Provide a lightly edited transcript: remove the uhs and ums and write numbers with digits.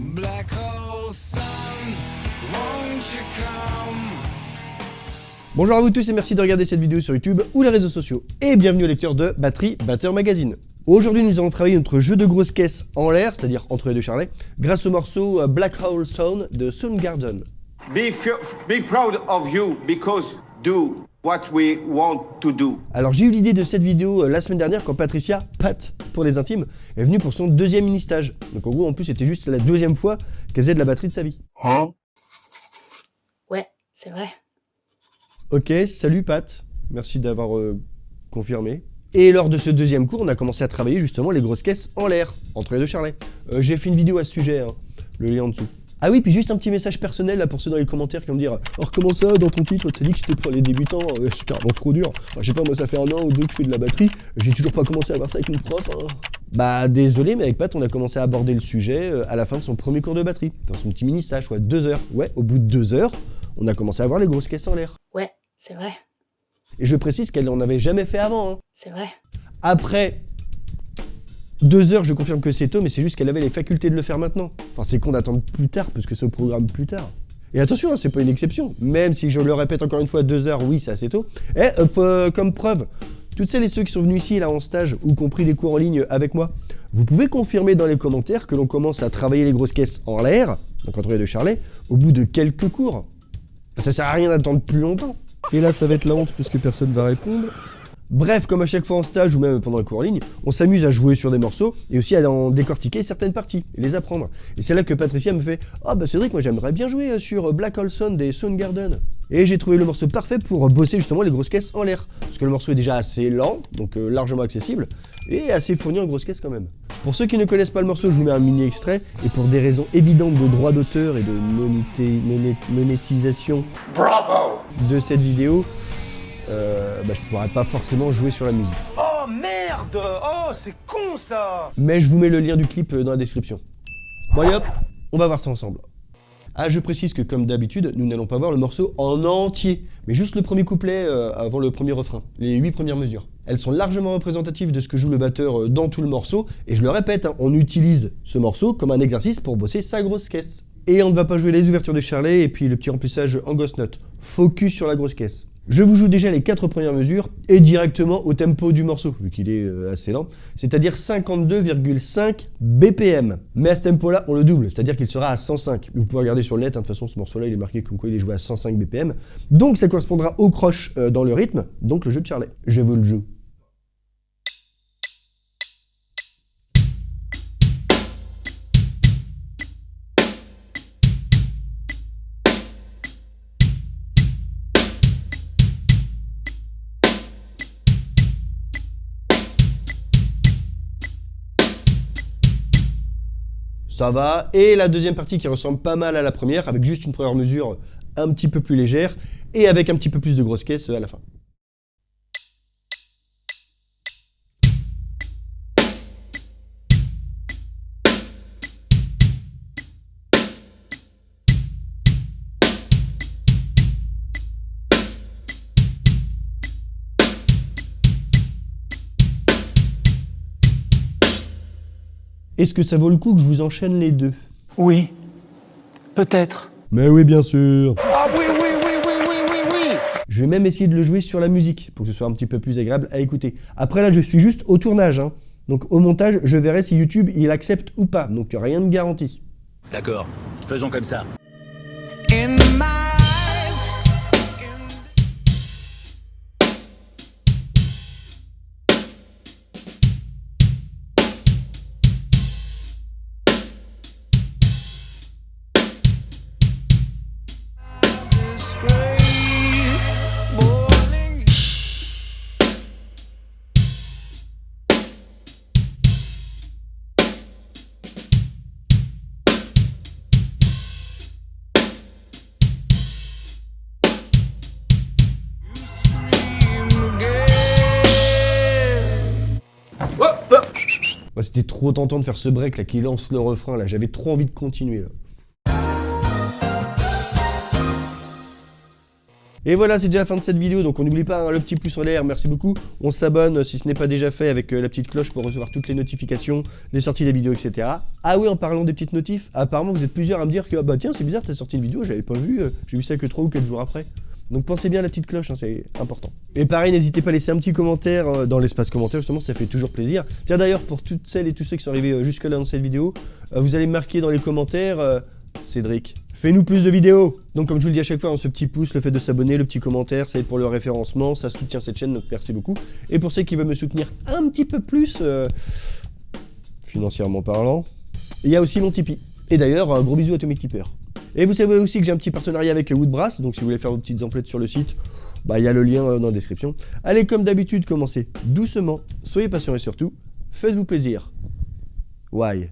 Black hole sun, won't you come? Bonjour à vous tous et merci de regarder cette vidéo sur YouTube ou les réseaux sociaux. Et bienvenue au lecteur de Battery Batter Magazine. Aujourd'hui nous allons travailler notre jeu de grosses caisses en l'air, c'est-à-dire entre les deux charlets, grâce au morceau Black Hole Sun de Soundgarden. Be proud of you because do what we want to do. Alors j'ai eu l'idée de cette vidéo la semaine dernière quand Patricia, Pat pour les intimes, est venue pour son deuxième mini-stage. Donc en gros en plus c'était juste la deuxième fois qu'elle faisait de la batterie de sa vie. Hein? Ouais, c'est vrai. Ok, salut Pat, merci d'avoir confirmé. Et lors de ce deuxième cours, on a commencé à travailler justement les grosses caisses en l'air, entre les deux charlets. J'ai fait une vidéo à ce sujet, hein, le lien en dessous. Ah oui, puis juste un petit message personnel là pour ceux dans les commentaires qui vont me dire « Alors comment ça, dans ton titre, t'as dit que c'était pour les débutants, c'est carrément trop dur. Enfin je sais pas, moi ça fait 1 an ou 2 que je fais de la batterie, j'ai toujours pas commencé à voir ça avec mon prof. Hein. » Bah désolé, mais avec Pat, on a commencé à aborder le sujet à la fin de son premier cours de batterie. Dans son petit mini-stage, 2 heures. Ouais, au bout de 2 heures, on a commencé à voir les grosses caisses en l'air. Ouais, c'est vrai. Et je précise qu'elle en avait jamais fait avant. Hein. C'est vrai. Après 2 heures, je confirme que c'est tôt, mais c'est juste qu'elle avait les facultés de le faire maintenant. Enfin, c'est con d'attendre plus tard, parce que c'est au programme plus tard. Et attention, hein, c'est pas une exception. Même si je le répète encore une fois, 2 heures, oui, c'est assez tôt. Et comme preuve, toutes celles et ceux qui sont venus ici là en stage ou qui ont pris des cours en ligne avec moi, vous pouvez confirmer dans les commentaires que l'on commence à travailler les grosses caisses en l'air, donc entre les deux charlets, au bout de quelques cours. Ça sert à rien d'attendre plus longtemps. Et là, ça va être la honte parce que personne va répondre. Bref, comme à chaque fois en stage ou même pendant un cours en ligne, on s'amuse à jouer sur des morceaux et aussi à en décortiquer certaines parties et les apprendre. Et c'est là que Patricia me fait « Ah bah Cédric, moi j'aimerais bien jouer sur Black Hole Sun des Soundgarden. » Et j'ai trouvé le morceau parfait pour bosser justement les grosses caisses en l'air. Parce que le morceau est déjà assez lent, donc largement accessible, et assez fourni en grosses caisses quand même. Pour ceux qui ne connaissent pas le morceau, je vous mets un mini extrait, et pour des raisons évidentes de droit d'auteur et de monétisation de cette vidéo, je pourrais pas forcément jouer sur la musique. Oh merde! Oh c'est con ça! Mais je vous mets le lien du clip dans la description. Bon allez hop, on va voir ça ensemble. Ah, je précise que comme d'habitude, nous n'allons pas voir le morceau en entier, mais juste le premier couplet avant le premier refrain, les 8 premières mesures. Elles sont largement représentatives de ce que joue le batteur dans tout le morceau, et je le répète, hein, on utilise ce morceau comme un exercice pour bosser sa grosse caisse. Et on ne va pas jouer les ouvertures de charlet et puis le petit remplissage en ghost note. Focus sur la grosse caisse. Je vous joue déjà les 4 premières mesures et directement au tempo du morceau, vu qu'il est assez lent, c'est-à-dire 52,5 BPM. Mais à ce tempo-là, on le double, c'est-à-dire qu'il sera à 105. Vous pouvez regarder sur le net, hein, de toute façon ce morceau-là il est marqué comme quoi il est joué à 105 BPM. Donc ça correspondra au croche dans le rythme, donc le jeu de charlet. Je vous le joue. Ça va, et la deuxième partie qui ressemble pas mal à la première, avec juste une première mesure un petit peu plus légère, et avec un petit peu plus de grosse caisse à la fin. Est-ce que ça vaut le coup que je vous enchaîne les deux? Oui, peut-être. Mais oui, bien sûr. Ah oui, oui, oui, oui, oui, oui, oui. Je vais même essayer de le jouer sur la musique, pour que ce soit un petit peu plus agréable à écouter. Après là, je suis juste au tournage, hein. Donc au montage, je verrai si YouTube il accepte ou pas, donc rien de garanti. D'accord, faisons comme ça. In my eyes, disgrace, boiling. C'était trop tentant de faire ce break là qui lance le refrain là, j'avais trop envie de continuer là. Et voilà, c'est déjà la fin de cette vidéo, donc on n'oublie pas hein, le petit pouce en l'air, merci beaucoup. On s'abonne si ce n'est pas déjà fait avec la petite cloche pour recevoir toutes les notifications, des sorties des vidéos, etc. Ah oui, en parlant des petites notifs, apparemment vous êtes plusieurs à me dire que bah tiens c'est bizarre, t'as sorti une vidéo, j'avais pas vu, j'ai vu ça que 3 ou 4 jours après. Donc pensez bien à la petite cloche, hein, c'est important. Et pareil, n'hésitez pas à laisser un petit commentaire dans l'espace commentaire, justement, ça fait toujours plaisir. Tiens d'ailleurs, pour toutes celles et tous ceux qui sont arrivés jusque-là dans cette vidéo, vous allez marquer dans les commentaires, Cédric, fais-nous plus de vidéos. Donc comme je vous le dis à chaque fois, ce petit pouce, le fait de s'abonner, le petit commentaire, ça aide pour le référencement, ça soutient cette chaîne, donc merci beaucoup. Et pour ceux qui veulent me soutenir un petit peu plus, financièrement parlant, il y a aussi mon Tipeee. Et d'ailleurs, un gros bisou à tous mes tipeurs. Et vous savez aussi que j'ai un petit partenariat avec Woodbrass, donc si vous voulez faire vos petites emplettes sur le site, bah il y a le lien dans la description. Allez, comme d'habitude, commencez doucement, soyez patients et surtout, faites-vous plaisir. Bye.